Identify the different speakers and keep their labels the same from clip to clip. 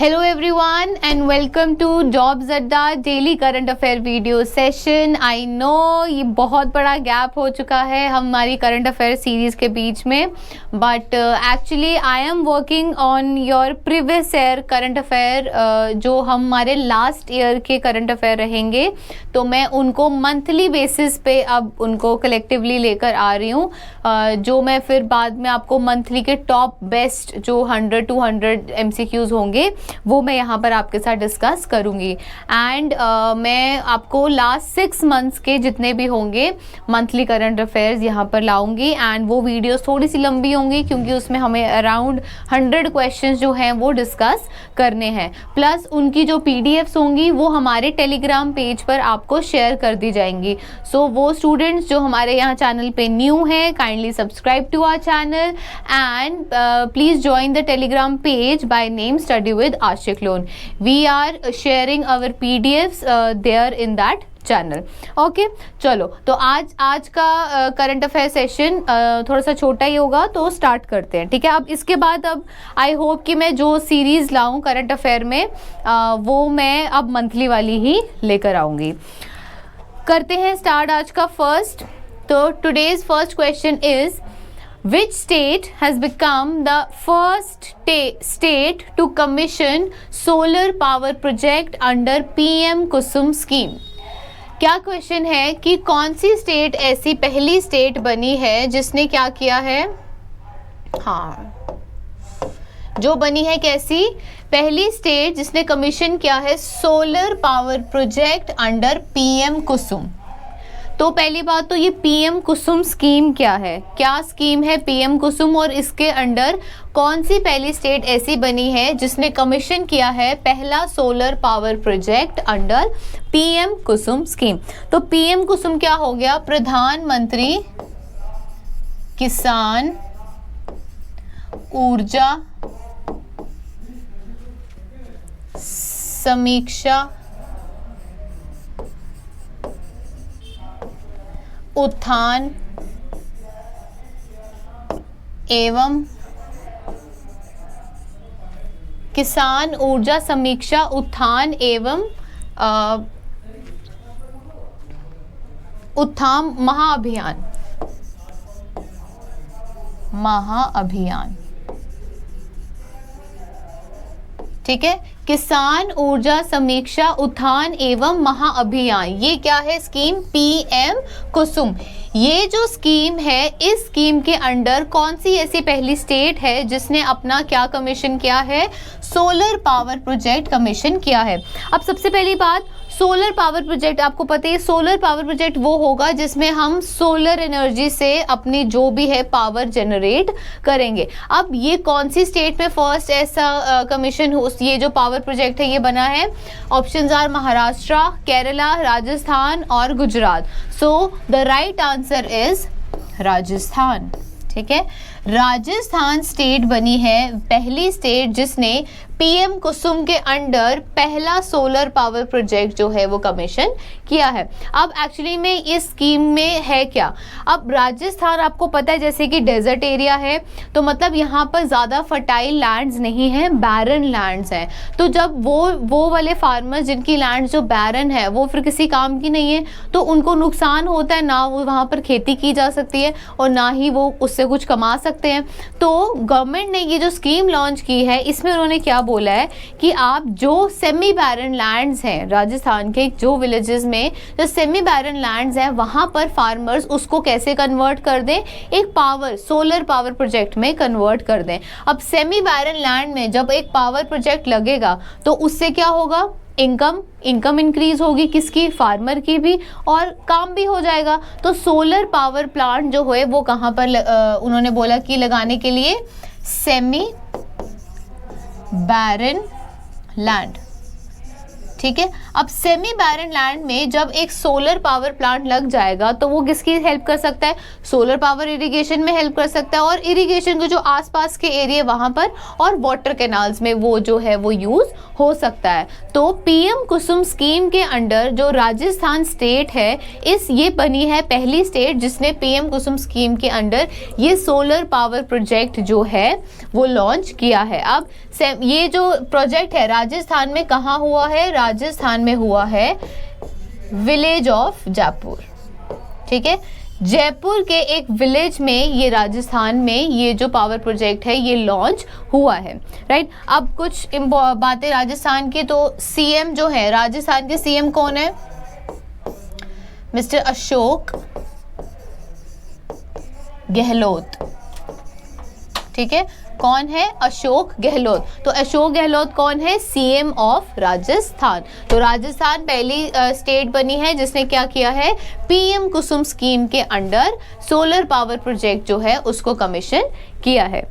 Speaker 1: Hello everyone and welcome to jobs Adda daily current affair video session. I know ये बहुत बड़ा gap हो चुका है हमारी करंट अफेयर सीरीज़ के बीच में, but actually I am working on your previous year current affair. जो हमारे लास्ट ईयर के करंट अफेयर रहेंगे तो मैं उनको मंथली बेसिस पे अब उनको कलेक्टिवली लेकर आ रही हूँ, जो मैं फिर बाद में आपको मंथली के टॉप बेस्ट जो 100-200 MCQs होंगे वो मैं यहाँ पर आपके साथ डिस्कस करूँगी। एंड मैं आपको लास्ट 6 मंथ्स के जितने भी होंगे मंथली करंट अफेयर्स यहाँ पर लाऊंगी। एंड वो वीडियोस थोड़ी सी लंबी होंगी क्योंकि उसमें हमें अराउंड 100 क्वेश्चंस जो हैं वो डिस्कस करने हैं, प्लस उनकी जो PDFs होंगी वो हमारे टेलीग्राम पेज पर आपको शेयर कर दी जाएंगी। सो वो स्टूडेंट्स जो हमारे यहाँ चैनल पे न्यू हैं, kindly subscribe to our channel and please join the Telegram page by name study with Ashiq Lone. We are sharing our PDFs there in that channel. Okay, चलो तो आज का करंट अफेयर सेशन थोड़ा सा छोटा ही होगा तो स्टार्ट करते हैं, ठीक है। अब इसके बाद अब आई होप कि मैं जो सीरीज़ लाऊं करंट अफेयर में वो मैं अब मंथली वाली ही लेकर आऊँगी। करते हैं स्टार्ट आज का फर्स्ट। तो today's first question is Which state has become the first state to commission solar power project under PM Kusum scheme? क्या क्वेश्चन है कि कौन सी स्टेट ऐसी पहली स्टेट बनी है जिसने क्या किया है, हाँ जो बनी है कैसी पहली स्टेट जिसने कमीशन किया है solar power project under PM कुसुम। तो पहली बात तो ये PM कुसुम स्कीम क्या है, क्या स्कीम है PM कुसुम और इसके अंडर कौन सी पहली स्टेट ऐसी बनी है जिसने कमीशन किया है पहला solar power project under PM कुसुम स्कीम। तो PM कुसुम क्या हो गया, प्रधानमंत्री किसान ऊर्जा समीक्षा उत्थान एवं किसान ऊर्जा समीक्षा उत्थान एवं उत्थान महाअभियान, ठीक है। किसान ऊर्जा समीक्षा उत्थान एवं महाअभियान, ये क्या है स्कीम PM कुसुम। ये जो स्कीम है इस स्कीम के अंडर कौन सी ऐसी पहली स्टेट है जिसने अपना क्या कमीशन किया है, सोलर पावर प्रोजेक्ट कमीशन किया है। अब सबसे पहली बात, सोलर पावर प्रोजेक्ट आपको पता है सोलर पावर प्रोजेक्ट वो होगा जिसमें हम सोलर एनर्जी से अपनी जो भी है पावर जनरेट करेंगे। अब ये कौन सी स्टेट में फर्स्ट ऐसा कमीशन हो, ये जो पावर प्रोजेक्ट है ये बना है, ऑप्शंस आर महाराष्ट्र, केरला, राजस्थान और गुजरात। सो the right answer is Rajasthan, ठीक है। राजस्थान स्टेट बनी है पहली स्टेट जिसने PM कुसुम के अंडर पहला सोलर पावर प्रोजेक्ट जो है वो कमीशन किया है। अब एक्चुअली में इस स्कीम में है क्या, अब राजस्थान आपको पता है जैसे कि डेजर्ट एरिया है, तो मतलब यहाँ पर ज़्यादा फर्टाइल लैंड्स नहीं हैं, बैरन लैंड्स हैं। तो जब वो वाले फार्मर्स जिनकी लैंड्स जो बैरन है वो फिर किसी काम की नहीं है तो उनको नुकसान होता है, ना वो वहाँ पर खेती की जा सकती है और ना ही वो उससे कुछ कमा सकते हैं। तो गवर्नमेंट ने ये जो स्कीम लॉन्च की है इसमें उन्होंने क्या बोला है कि आप जो सेमी बैरन लैंड्स हैं राजस्थान के जो विलेजेस में जो सेमी बैरन लैंड्स हैं वहां पर फार्मर्स उसको कैसे कन्वर्ट कर दें, एक पावर सोलर पावर प्रोजेक्ट में कन्वर्ट कर दें। अब सेमी बैरन लैंड में जब एक पावर प्रोजेक्ट लगेगा तो उससे क्या होगा, इनकम इंक्रीज होगी, किसकी, फार्मर की भी, और काम भी हो जाएगा। तो सोलर पावर प्लांट जो है वो कहाँ पर उन्होंने बोला कि लगाने के लिए सेमी बैरन लैंड, ठीक है। अब सेमी बैरन लैंड में जब एक सोलर पावर प्लांट लग जाएगा तो वो किसकी हेल्प कर सकता है, सोलर पावर इरिगेशन में हेल्प कर सकता है और इरिगेशन के जो आसपास के एरिया वहां पर और वाटर कैनाल्स में वो जो है वो यूज हो सकता है। तो PM कुसुम स्कीम के अंडर जो राजस्थान स्टेट है ये बनी है पहली स्टेट जिसने PM कुसुम स्कीम के अंडर ये सोलर पावर प्रोजेक्ट जो है वो लॉन्च किया है। अब ये जो प्रोजेक्ट है राजस्थान में कहाँ हुआ है? राजस्थान में हुआ है विलेज ऑफ जयपुर, ठीक है, जयपुर के एक विलेज में ये राजस्थान में ये जो पावर प्रोजेक्ट है ये लॉन्च हुआ है, राइट। अब कुछ बातें राजस्थान की, तो सीएम जो है, राजस्थान के सीएम कौन है? मिस्टर अशोक गहलोत, ठीक है, कौन है? अशोक गहलोत। तो अशोक गहलोत कौन है? CM of Rajasthan. तो राजस्थान पहली स्टेट बनी है जिसने क्या किया है? पीएम कुसुम स्कीम के अंडर सोलर पावर प्रोजेक्ट जो है उसको कमीशन किया है।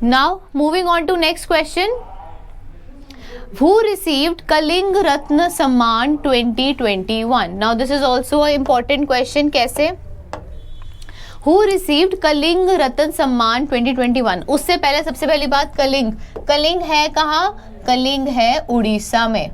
Speaker 1: Now moving on to next question, Who received Kalinga Ratna Samman 2021? Now this is also an important question. कैसे? Who received Kalinga Ratna Samman 2021? उससे पहले सबसे पहली बात, कलिंग है कहाँ? कलिंग है उड़ीसा में,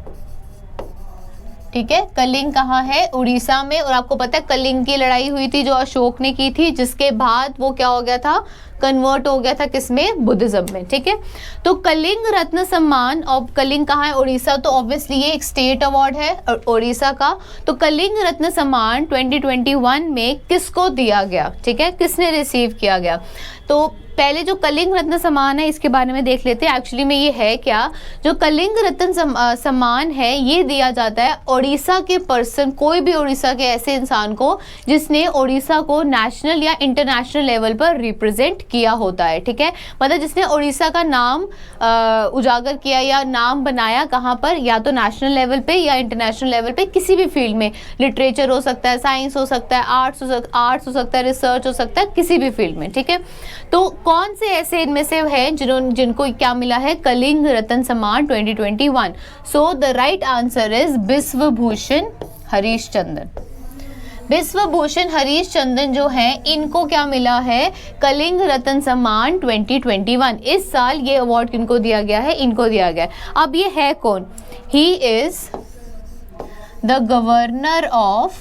Speaker 1: ठीक है, कलिंग कहाँ है? उड़ीसा में। और आपको पता है कलिंग की लड़ाई हुई थी जो अशोक ने की थी, जिसके बाद वो क्या हो गया था? कन्वर्ट हो गया था किसमें? बुद्धिज्म में, ठीक है। तो कलिंग रत्न सम्मान, और कलिंग कहाँ है? उड़ीसा, तो ऑब्वियसली ये एक स्टेट अवार्ड है उड़ीसा का। तो कलिंग रत्न सम्मान 2021 में किसको दिया गया, ठीक है, किसने रिसीव किया गया? तो पहले जो कलिंग रत्न सम्मान है इसके बारे में देख लेते हैं। एक्चुअली में ये है क्या? जो कलिंग रत्न सम्मान है ये दिया जाता है उड़ीसा के पर्सन, कोई भी उड़ीसा के ऐसे इंसान को जिसने उड़ीसा को नेशनल या इंटरनेशनल लेवल पर रिप्रेजेंट किया होता है, ठीक है, मतलब जिसने उड़ीसा का नाम उजागर किया या नाम बनाया, कहाँ पर? या तो नेशनल लेवल पे या इंटरनेशनल लेवल पे, किसी भी फील्ड में, लिटरेचर हो सकता है, साइंस हो सकता है, आर्ट्स हो सकता है, रिसर्च हो सकता है, किसी भी फील्ड में, ठीक है। तो कौन से ऐसे इनमें से हैं जिनको क्या मिला है? Kalinga Ratna Samman 2021। So the right answer is Biswabhusan Harichandan. Biswabhusan Harichandan जो है इनको क्या मिला है? कलिंग रत्न सम्मान 2021। इस साल ये अवार्ड किनको दिया गया है? इनको दिया गया है। अब ये है कौन? He is the governor of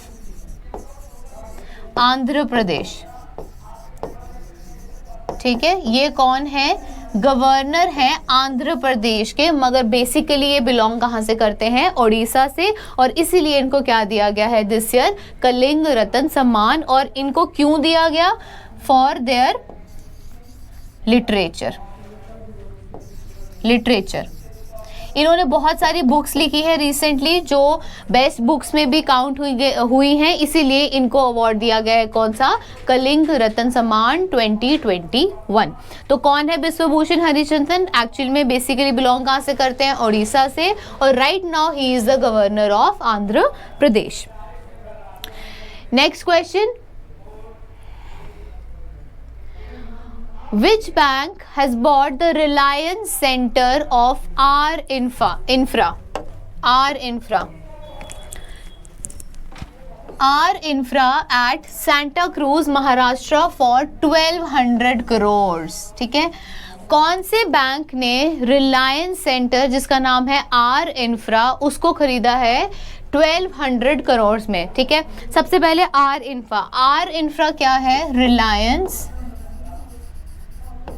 Speaker 1: Andhra Pradesh, ठीक है, ये कौन है? गवर्नर है आंध्र प्रदेश के, मगर बेसिकली ये बिलोंग कहाँ से करते हैं? उड़ीसा से, और इसीलिए इनको क्या दिया गया है दिस ईयर? कलिंग रत्न सम्मान। और इनको क्यों दिया गया? For their literature. इन्होंने बहुत सारी बुक्स लिखी है रिसेंटली जो बेस्ट बुक्स में भी काउंट हुई हैं, इसीलिए इनको अवार्ड दिया गया है। कौन सा? कलिंग रत्न सम्मान 2021। तो कौन है बिश्वभूषण हरिचंदन? एक्चुअल में बेसिकली बिलोंग कहाँ से करते हैं? उड़ीसा से, और right now he is the governor of Andhra Pradesh. Next question, which bank has bought the Reliance Center of R-Infra at Santa Cruz, Maharashtra for 1200 crores, ठीक है। कौन से बैंक ने रिलायंस सेंटर जिसका नाम है आर इंफ्रा उसको खरीदा है 1200 करोड़ में, ठीक है। सबसे पहले आर इंफ्रा क्या है?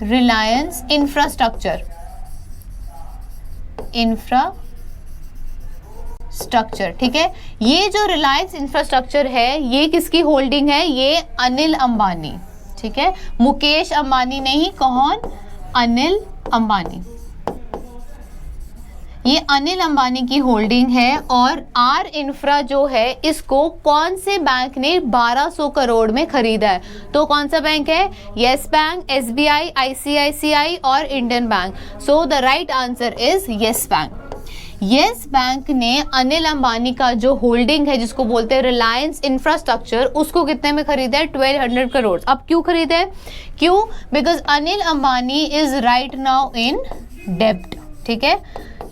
Speaker 1: रिलायंस इंफ्रास्ट्रक्चर, ठीक है। ये जो रिलायंस इंफ्रास्ट्रक्चर है ये किसकी होल्डिंग है? ये अनिल अंबानी, ठीक है, मुकेश अंबानी नहीं, कौन? अनिल अंबानी। ये अनिल अंबानी की होल्डिंग है। और आर इंफ्रा जो है इसको कौन से बैंक ने 1200 करोड़ में खरीदा है? तो कौन सा बैंक है? येस बैंक, एसबीआई, आईसीआईसीआई और Indian bank. So the right answer is yes bank. Yes bank ने अनिल अंबानी का जो होल्डिंग है जिसको बोलते हैं रिलायंस इंफ्रास्ट्रक्चर, उसको कितने में खरीदा है? 1200 करोड़। अब क्यों खरीदा है? क्यों? Because Anil Ambani is right now in डेब्ट, ठीक है।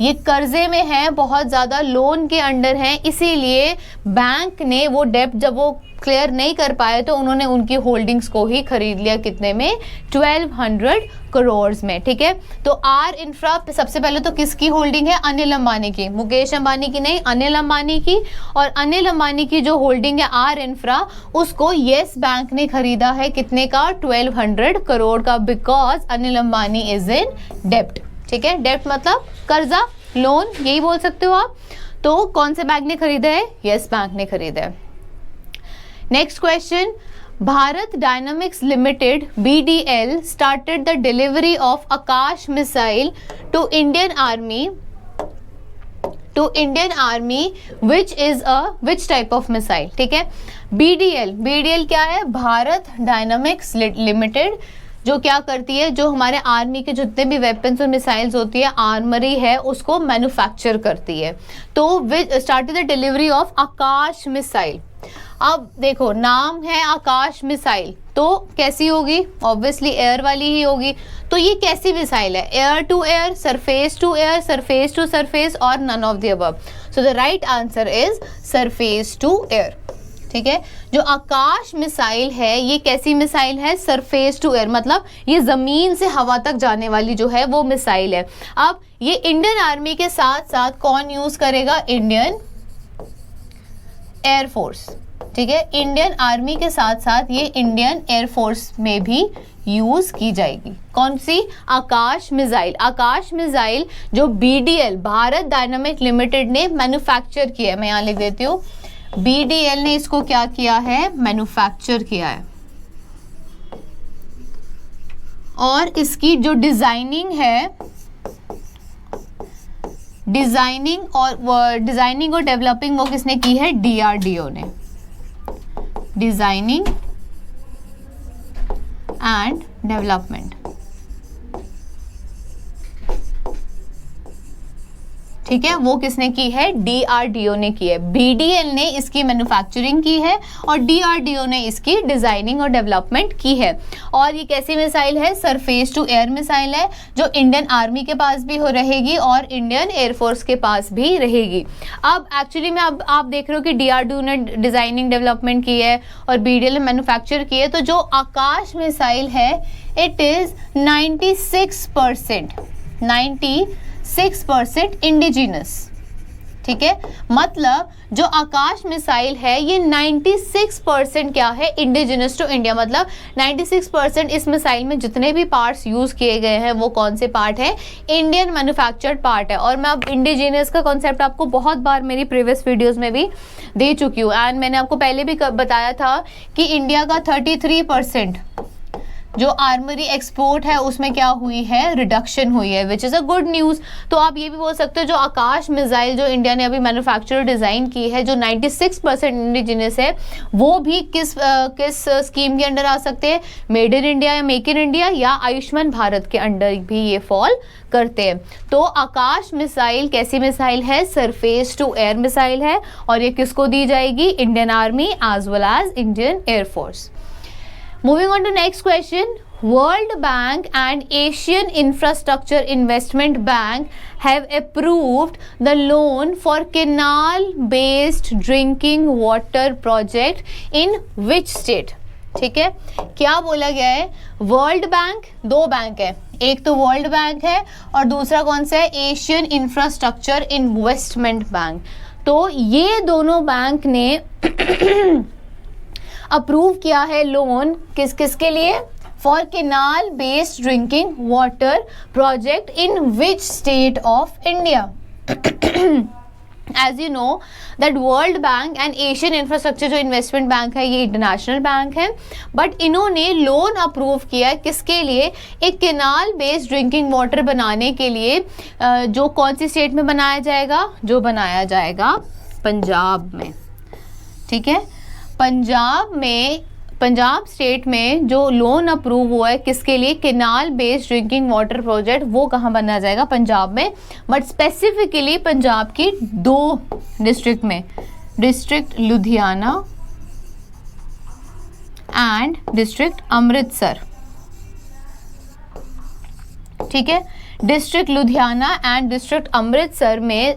Speaker 1: ये कर्जे में है, बहुत ज़्यादा लोन के अंडर है, इसीलिए बैंक ने वो डेब्ट जब वो क्लियर नहीं कर पाए तो उन्होंने उनकी होल्डिंग्स को ही खरीद लिया। कितने में? 1200 करोड़ में। ठीक है, तो आर इंफ्रा सबसे पहले तो किसकी होल्डिंग है? अनिल अंबानी की, मुकेश अंबानी की नहीं, अनिल अंबानी की। और अनिल अंबानी की जो होल्डिंग है आर इंफ्रा, उसको येस बैंक ने खरीदा है। कितने का? 1200 करोड़ का, because Anil Ambani is in डेब्ट। ठीक है, डेब्ट मतलब कर्जा, लोन, यही बोल सकते हो आप। तो कौन से बैंक ने खरीदा है? येस बैंक ने खरीदा है। Next question, Bharat dynamics limited BDL started the delivery of Akash missile to Indian Army which type of missile? ठीक है, BDL क्या है? भारत डायनामिक्स लिमिटेड, जो क्या करती है, जो हमारे आर्मी के जितने भी वेपन्स और मिसाइल्स होती है, आर्मरी है, उसको मैन्युफैक्चर करती है। तो started the delivery of Akash missile. अब देखो, नाम है आकाश मिसाइल, तो कैसी होगी? ऑब्वियसली एयर वाली ही होगी। तो ये कैसी मिसाइल है? Air to air, surface to air, surface to surface, और none of the above. So the right answer is surface to air. ठीक है, जो आकाश मिसाइल है ये कैसी मिसाइल है? सरफेस टू एयर, मतलब ये जमीन से हवा तक जाने वाली जो है वो मिसाइल है। अब ये इंडियन आर्मी के साथ साथ कौन यूज करेगा? Indian air force. ठीक है, इंडियन आर्मी के साथ साथ ये इंडियन एयरफोर्स में भी यूज की जाएगी। कौन सी? आकाश मिसाइल। आकाश मिसाइल जो BDL भारत डायनामिक लिमिटेड ने मैन्युफैक्चर किया है, मैं यहाँ लिख देती हूँ, BDL ने इसको क्या किया है? मैन्युफैक्चर किया है। और इसकी जो डिजाइनिंग है, डिजाइनिंग और डेवलपिंग वो किसने की है? DRDO ने। Designing and development. ठीक है, वो किसने की है? DRDO ने की है। BDL ने इसकी मैन्युफैक्चरिंग की है और DRDO ने इसकी डिजाइनिंग और डेवलपमेंट की है। और ये कैसी मिसाइल है? सरफेस टू एयर मिसाइल है, जो इंडियन आर्मी के पास भी हो रहेगी और इंडियन एयरफोर्स के पास भी रहेगी। अब एक्चुअली में अब आप देख रहे हो कि DRDO ने डिजाइनिंग डेवलपमेंट की है और BDL ने मैन्युफैक्चर की है। तो जो आकाश मिसाइल है, इट इज 96% इंडिजिनस। ठीक है, मतलब जो आकाश मिसाइल है ये 96% क्या है? Indigenous to India. मतलब 96% इस मिसाइल में जितने भी पार्ट्स यूज किए गए हैं वो कौन से पार्ट है? इंडियन मैन्युफैक्चर्ड पार्ट है। और मैं अब इंडिजिनस का कॉन्सेप्ट आपको बहुत बार मेरी प्रीवियस वीडियोस में भी दे चुकी हूँ। एंड मैंने आपको पहले भी बताया था कि इंडिया का 33% जो आर्मरी एक्सपोर्ट है उसमें क्या हुई है? रिडक्शन हुई है, which is a good news. तो आप ये भी बोल सकते हो जो आकाश मिसाइल जो इंडिया ने अभी मैन्युफैक्चर डिज़ाइन की है, जो 96% इंडिजिनस है, वो भी किस स्कीम के अंडर आ सकते हैं? मेड इन इंडिया या मेक इन इंडिया या आयुष्मान भारत के अंडर भी ये फॉल करते हैं। तो आकाश मिसाइल कैसी मिसाइल है? सरफेस टू एयर मिसाइल है और ये किसको दी जाएगी? Indian Army as well as Indian Air Force. Moving on to next question, World Bank and Asian Infrastructure Investment Bank have approved the loan for canal-based drinking water project in which state? ठीक है, क्या बोला गया है? World bank, दो bank है, एक तो वर्ल्ड बैंक है और दूसरा कौन सा है? Asian infrastructure investment bank. तो ये दोनों बैंक ने अप्रूव किया है लोन किसके लिए? For canal based drinking water project in which state of India? As you know that World Bank and Asian Infrastructure जो इन्वेस्टमेंट बैंक है ये इंटरनेशनल बैंक है, बट इन्होंने लोन अप्रूव किया है किसके लिए? एक केनाल बेस्ड ड्रिंकिंग वाटर बनाने के लिए, जो कौन सी स्टेट में बनाया जाएगा? जो बनाया जाएगा पंजाब में। ठीक है, पंजाब स्टेट में जो लोन अप्रूव हुआ है किसके लिए? Canal based drinking water project, वो कहाँ बनाया जाएगा? पंजाब में, बट स्पेसिफिकली पंजाब की दो डिस्ट्रिक्ट में, district Ludhiana and district Amritsar. ठीक है, district Ludhiana and district Amritsar में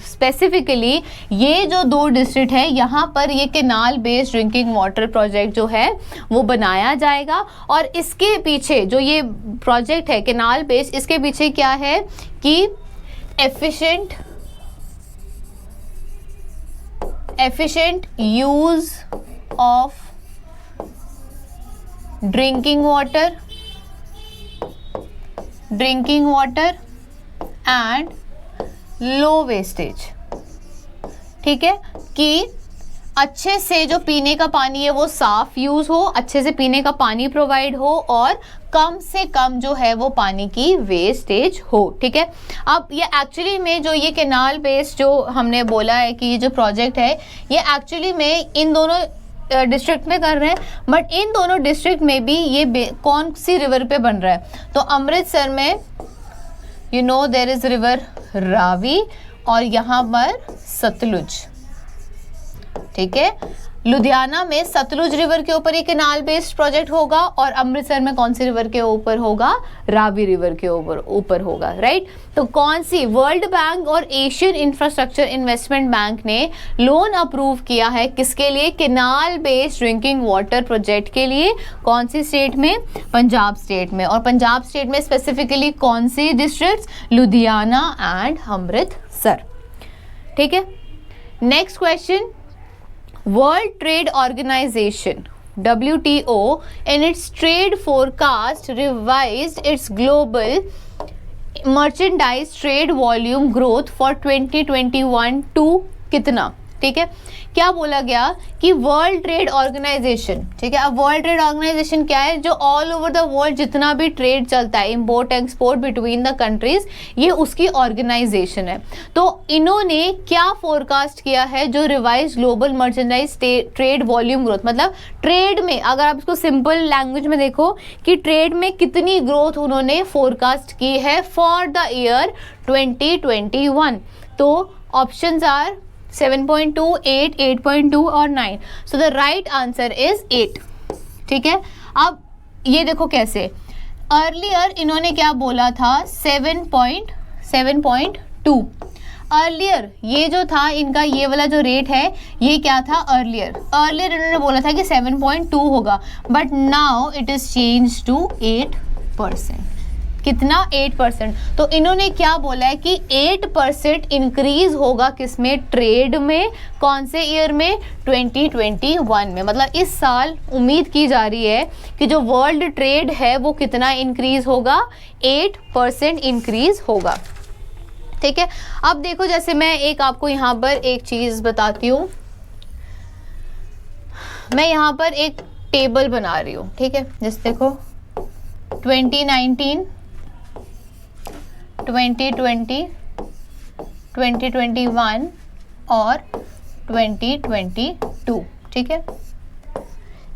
Speaker 1: स्पेसिफिकली ये जो दो डिस्ट्रिक्ट है यहाँ पर ये canal based drinking water project जो है वो बनाया जाएगा। और इसके पीछे जो ये प्रोजेक्ट है कैनाल बेस्ड, इसके पीछे क्या है कि efficient use of drinking water and low wastage। ठीक है, कि अच्छे से जो पीने का पानी है वो साफ यूज हो, अच्छे से पीने का पानी प्रोवाइड हो और कम से कम जो है वो पानी की वेस्टेज हो। ठीक है, अब ये एक्चुअली में जो ये कैनाल बेस्ड जो हमने बोला है कि ये जो प्रोजेक्ट है ये एक्चुअली में इन दोनों डिस्ट्रिक्ट में कर रहे हैं, बट इन दोनों डिस्ट्रिक्ट में भी ये कौन सी रिवर पे बन रहा है? तो अमृतसर में you know there is river Ravi और यहाँ पर सतलुज। ठीक है, लुधियाना में सतलुज रिवर के ऊपर एक कैनाल बेस्ड प्रोजेक्ट होगा और अमृतसर में कौन सी रिवर के ऊपर होगा? रावी रिवर के ऊपर होगा। राइट, तो कौन सी? वर्ल्ड बैंक और एशियन इंफ्रास्ट्रक्चर इन्वेस्टमेंट बैंक ने लोन अप्रूव किया है किसके लिए? Canal based drinking water project के लिए। कौन सी स्टेट में? पंजाब स्टेट में। और पंजाब स्टेट में स्पेसिफिकली कौन सी डिस्ट्रिक्ट्स? लुधियाना एंड अमृतसर। ठीक है, next question, World Trade Organization WTO in its trade forecast revised its global merchandise trade volume growth for 2021 to कितना? ठीक है, क्या बोला गया कि वर्ल्ड ट्रेड ऑर्गेनाइजेशन, ठीक है, अब वर्ल्ड ट्रेड ऑर्गेनाइजेशन क्या है? जो ऑल ओवर द वर्ल्ड जितना भी ट्रेड चलता है, import export between the countries, ये उसकी ऑर्गेनाइजेशन है। तो इन्होंने क्या फोरकास्ट किया है? जो revise global merchandise trade volume growth, मतलब ट्रेड में अगर आप इसको सिंपल लैंग्वेज में देखो कि ट्रेड में कितनी ग्रोथ उन्होंने फोरकास्ट की है फॉर द ईयर 2021। तो ऑप्शंस आर 7.2, 8, 8.2 और 9। सो द राइट आंसर इज 8। ठीक है, अब ये देखो कैसे, अर्लियर इन्होंने क्या बोला था? 7.2। अर्लियर ये जो था इनका ये वाला जो रेट है ये क्या था? अर्लियर इन्होंने बोला था कि 7.2 होगा, but now it is change to 8%। कितना? 8%। तो इन्होंने क्या बोला है कि 8% इंक्रीज होगा किसमें? ट्रेड में। कौन से ईयर में? 2021 में। मतलब इस साल उम्मीद की जा रही है कि जो वर्ल्ड ट्रेड है वो कितना इंक्रीज होगा? 8% इंक्रीज होगा। ठीक है, अब देखो जैसे मैं एक आपको यहाँ पर एक चीज बताती हूँ, मैं यहाँ पर एक टेबल बना रही हूँ। ठीक है, जैसे देखो 2019, 2020, 2021 और 2022। ठीक है,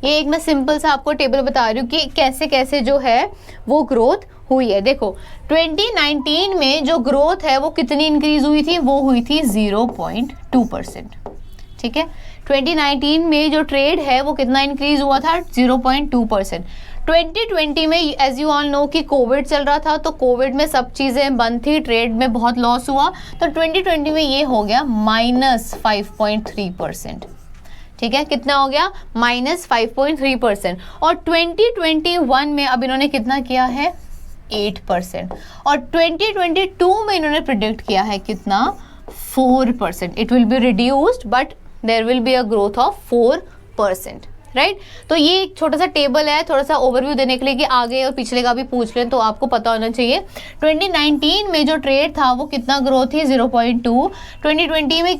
Speaker 1: ये एक मैं सिंपल सा आपको टेबल बता रही हूँ कि कैसे कैसे जो है वो ग्रोथ हुई है। देखो 2019 में जो ग्रोथ है वो कितनी इंक्रीज हुई थी? वो हुई थी 0.2%। ठीक है, 2019 में जो ट्रेड है वो कितना इंक्रीज हुआ था? 0.2%। 2020 में एज यू ऑल नो कि कोविड चल रहा था, तो कोविड में सब चीज़ें बंद थी, ट्रेड में बहुत लॉस हुआ, तो 2020 में ये हो गया -5.3%। ठीक है, कितना हो गया? -5.3%। और 2021 में अब इन्होंने कितना किया है? 8%। और 2022 में इन्होंने प्रिडिक्ट किया है कितना? 4%। It will be reduced but there will be a growth of 4%। Right, तो ये एक छोटा सा टेबल है, थोड़ा सा ओवरव्यू देने के लिए कि आगे और पिछले का भी पूछ लें तो आपको पता होना चाहिए। 2019 में जो ट्रेड था वो कितना ग्रोथ थी? 0.2। 2020 में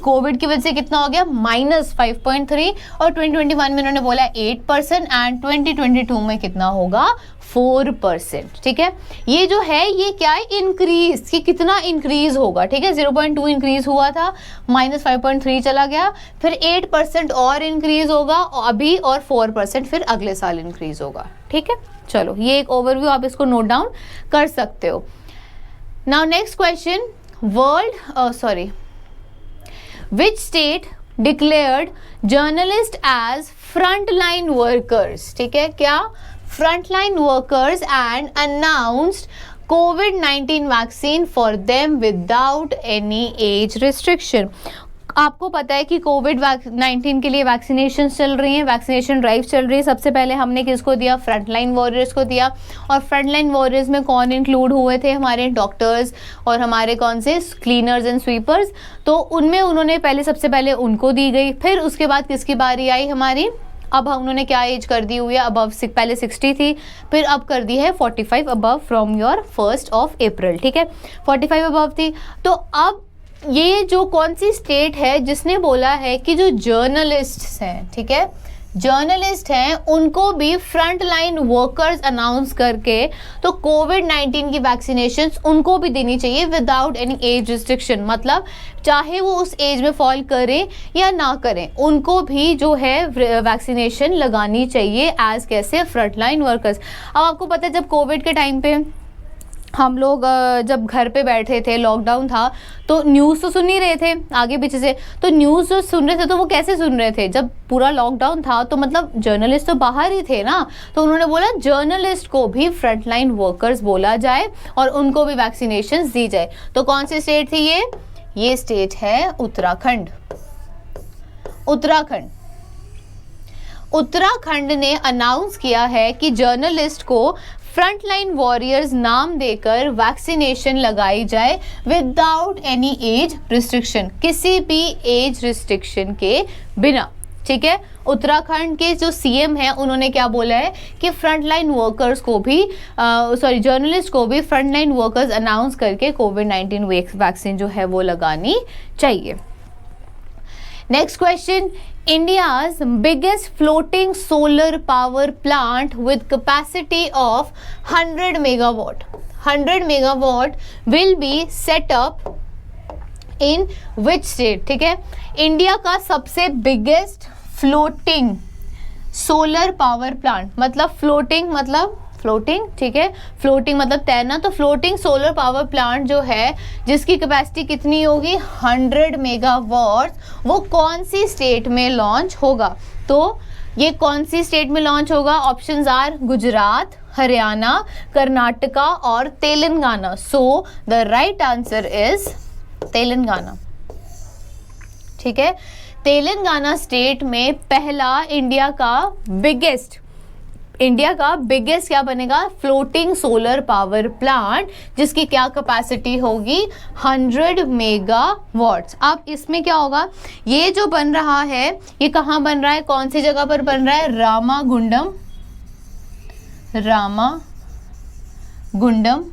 Speaker 1: कोविड की वजह से कितना हो गया? -5.3। और 2021 में इन्होंने बोला 8% एंड 2022 में कितना होगा? 4%। ठीक है, ये जो है ये क्या है? इंक्रीज, कि कितना इंक्रीज होगा। ठीक है, 0.2 इंक्रीज हुआ था, -5.3 चला गया, फिर 8% और इंक्रीज होगा अभी, और 4% फिर अगले साल इंक्रीज होगा। ठीक है, चलो ये एक ओवरव्यू, आप इसको नोट डाउन कर सकते हो। Now next question, Which state declared journalists as frontline workers? ठीक है, क्या? Frontline workers and announced COVID-19 vaccine for them without any as restriction. आपको पता है कि कोविड-19 के लिए वैक्सीनेशन चल रही हैं, वैक्सीनेशन ड्राइव चल रही है। सबसे पहले हमने किसको दिया? फ्रंटलाइन वॉरियर्स को दिया। और फ्रंटलाइन वॉरियर्स में कौन इंक्लूड हुए थे? हमारे डॉक्टर्स और हमारे कौन से क्लीनर्स एंड स्वीपर्स। तो उनमें उन्होंने सबसे पहले उनको दी गई। फिर उसके बाद किसकी बारी आई? हमारी अब उन्होंने क्या एज कर दी हुई है? अबव, पहले 60 थी, फिर अब कर दी है 45 अबव फ्रॉम योर 1 अप्रैल। ठीक है, 45 अबव थी। तो अब ये जो कौन सी स्टेट है जिसने बोला है कि जो जर्नलिस्ट्स हैं, ठीक है, जर्नलिस्ट हैं, उनको भी फ्रंट लाइन वर्कर्स अनाउंस करके तो कोविड-19 की वैक्सीनेशंस उनको भी देनी चाहिए विदाउट एनी एज रिस्ट्रिक्शन। मतलब चाहे वो उस एज में फॉल करें या ना करें, उनको भी जो है वैक्सीनेशन लगानी चाहिए एज कैसे? Front line workers. अब आपको पता है जब कोविड के टाइम पे हम लोग जब घर पे बैठे थे, लॉकडाउन था, तो न्यूज़ तो सुन ही रहे थे आगे पीछे से। तो न्यूज़ जो सुन रहे थे तो वो कैसे सुन रहे थे? जब पूरा लॉकडाउन था तो मतलब जर्नलिस्ट तो बाहर ही थे ना। तो उन्होंने बोला जर्नलिस्ट को भी फ्रंटलाइन वर्कर्स बोला जाए और उनको भी वैक्सीनेशन दी जाए। तो कौन सी स्टेट थी ये स्टेट है उत्तराखंड। उत्तराखंड ने अनाउंस किया है कि जर्नलिस्ट को फ्रंटलाइन वॉरियर्स नाम देकर वैक्सीनेशन लगाई जाए विदाउट एनी एज रिस्ट्रिक्शन, किसी भी एज रिस्ट्रिक्शन के बिना। ठीक है, उत्तराखंड के जो सीएम हैं उन्होंने क्या बोला है कि फ्रंटलाइन वर्कर्स को भी जर्नलिस्ट को भी फ्रंटलाइन वर्कर्स अनाउंस करके कोविड-19 वैक्सीन जो है वो लगानी चाहिए। Next question, India's biggest floating solar power plant with capacity of 100 megawatt. 100 megawatt will be set up in which state? ठीक है, इंडिया का सबसे biggest floating solar power plant, मतलब फ्लोटिंग, ठीक है, फ्लोटिंग मतलब तैरना, तो फ्लोटिंग सोलर पावर प्लांट जो है जिसकी कैपेसिटी कितनी होगी? 100 मेगावाट, वो कौन सी स्टेट में लॉन्च होगा? तो ये कौन सी स्टेट में लॉन्च होगा? ऑप्शंस आर गुजरात, हरियाणा, कर्नाटका और तेलंगाना। सो the right answer is Telangana. ठीक है, तेलंगाना स्टेट में पहला इंडिया का बिगेस्ट क्या बनेगा? फ्लोटिंग सोलर पावर प्लांट, जिसकी क्या कैपेसिटी होगी? 100 मेगावाट्स। अब इसमें क्या होगा? ये जो बन रहा है ये कहाँ बन रहा है? कौन सी जगह पर बन रहा है? रामागुंडम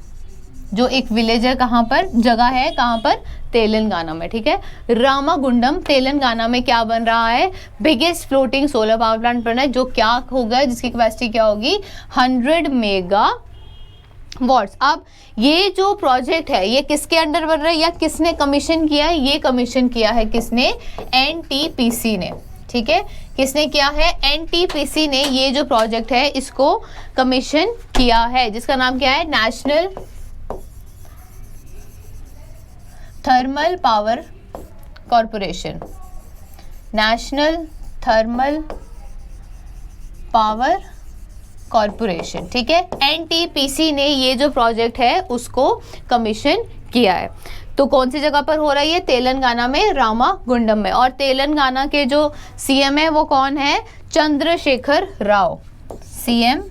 Speaker 1: जो एक विलेज है, कहाँ पर जगह है? कहाँ पर? तेलंगाना में। ठीक है, रामागुंडम तेलंगाना में क्या बन रहा है? Biggest floating solar power plant बन रहा है, जो क्या होगा? जिसकी कैपेसिटी क्या होगी? 100 मेगावाट्स। अब ये जो प्रोजेक्ट है ये किसके अंडर बन रहा है या किसने कमीशन किया है? ये कमीशन किया है किसने? एनटीपीसी ने। ठीक है, किसने किया है? एनटीपीसी ने ये जो प्रोजेक्ट है इसको कमीशन किया है, जिसका नाम क्या है? National thermal power corporation. National thermal power corporation. ठीक है, एनटीपीसी ने ये जो प्रोजेक्ट है उसको कमीशन किया है। तो कौन सी जगह पर हो रहा है ये? तेलंगाना में, रामागुंडम में। और तेलंगाना के जो सीएम है वो कौन है? चंद्रशेखर राव। सीएम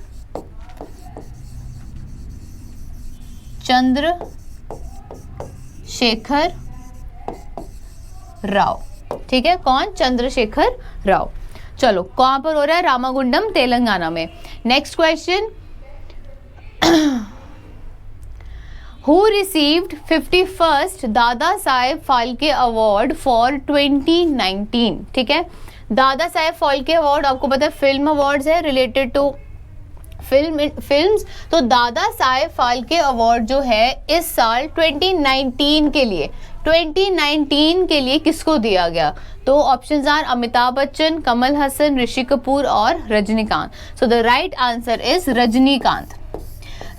Speaker 1: चंद्रशेखर राव। ठीक है, कौन? चंद्रशेखर राव। चलो, कहां पर हो रहा है? रामागुंडम, तेलंगाना में। Next question, who received 51st Dada Saheb Phalke award for 2019? ठीक है, दादा साहेब फाल्के अवार्ड आपको पता है फिल्म अवार्ड्स है, रिलेटेड टू फिल्म्स। तो दादा साहेब फाल्के अवार्ड जो है इस साल 2019 के लिए किसको दिया गया? तो ऑप्शंस आर अमिताभ बच्चन, कमल हसन, ऋषि कपूर और रजनीकांत। सो the right answer is Rajinikanth.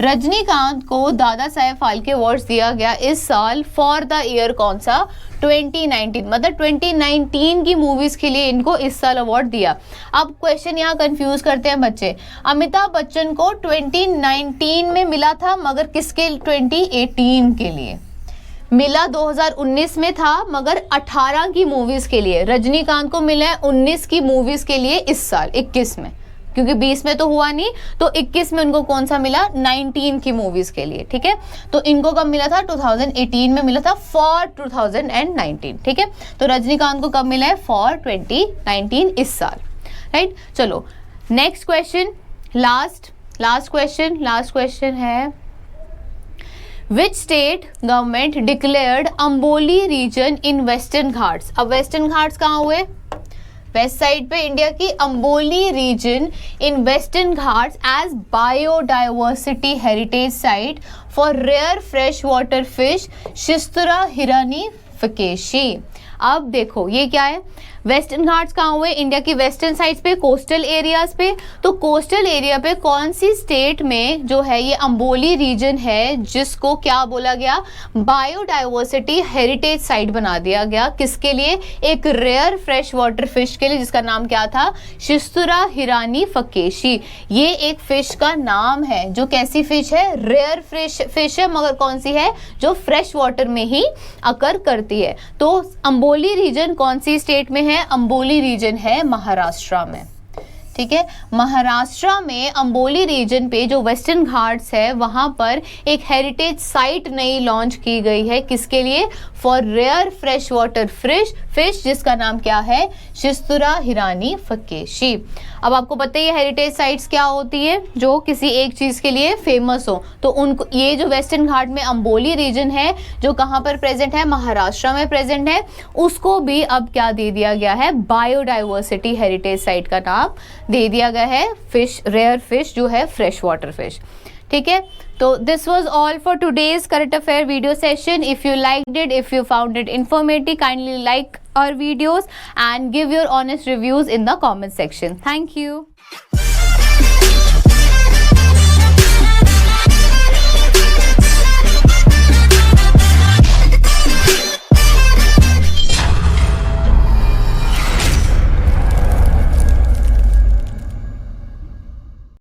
Speaker 1: Rajinikanth को दादा साहेब फाल्के अवार्ड दिया गया इस साल फॉर द ईयर कौन सा? 2019, मतलब 2019 की मूवीज के लिए इनको इस साल अवार्ड दिया। अब क्वेश्चन यहाँ कंफ्यूज करते हैं बच्चे। अमिताभ बच्चन को 2019 में मिला था, मगर किसके? 2018 के लिए मिला। 2019 में था मगर 18 की मूवीज के लिए। रजनीकांत को मिला है 19 की मूवीज के लिए इस साल, 21 में, क्योंकि 20 में तो हुआ नहीं, तो 21 में उनको कौन सा मिला? 19 की मूवीज के लिए, ठीक है। तो इनको कब मिला था? 2018 में मिला था फॉर 2019, ठीक है। तो रजनीकांत को कब मिला है? फॉर 2019, इस साल, राइट। चलो नेक्स्ट क्वेश्चन, लास्ट क्वेश्चन है, which state government declared Amboli region in western Ghats? अब वेस्टर्न घाट्स कहाँ हुए? वेस्ट साइड पे इंडिया की Amboli region in western Ghats as biodiversity heritage site for rare fresh water fish Schistura Hiranyakeshi. अब देखो ये क्या है? वेस्टर्न घाट्स कहाँ हुए? इंडिया की वेस्टर्न साइड्स पे, कोस्टल एरियाज पे। तो कोस्टल एरिया पे कौन सी स्टेट में जो है ये अम्बोली रीजन है, जिसको क्या बोला गया? बायोडाइवर्सिटी हेरिटेज साइट बना दिया गया। किसके लिए? एक रेयर फ्रेश वाटर फिश के लिए, जिसका नाम क्या था? शिस्तुरा हिरानी फकेशी। ये एक फिश का नाम है जो कैसी फिश है? रेयर फिश है, मगर कौन सी है? जो फ्रेश वाटर में ही अकर करती है। तो अम्बोली रीजन कौन सी स्टेट में है? अम्बोली रीजन है महाराष्ट्र में, ठीक है। महाराष्ट्र में अम्बोली रीजन पे जो वेस्टर्न घाट्स है, वहां पर एक हेरिटेज साइट नई लॉन्च की गई है। किसके लिए? For rare fresh water fish, जिसका नाम क्या है? शिस्तुरा हिरानी फकेशी। अब आपको पता ही है हेरिटेज साइट्स क्या होती है, जो किसी एक चीज के लिए फेमस हो। तो उनको, ये जो वेस्टर्न घाट में अम्बोली रीजन है, जो कहाँ पर प्रेजेंट है? महाराष्ट्र में प्रेजेंट है, उसको भी अब क्या दे दिया गया है? बायोडाइवर्सिटी हेरिटेज साइट का नाम दे दिया गया है। फिश, रेयर फिश जो है फ्रेश वाटर फिश, ठीक है। तो this was all for today's current affair video session. If you liked it, if you found it informative, kindly like our videos and give your honest reviews in the comment section. Thank you.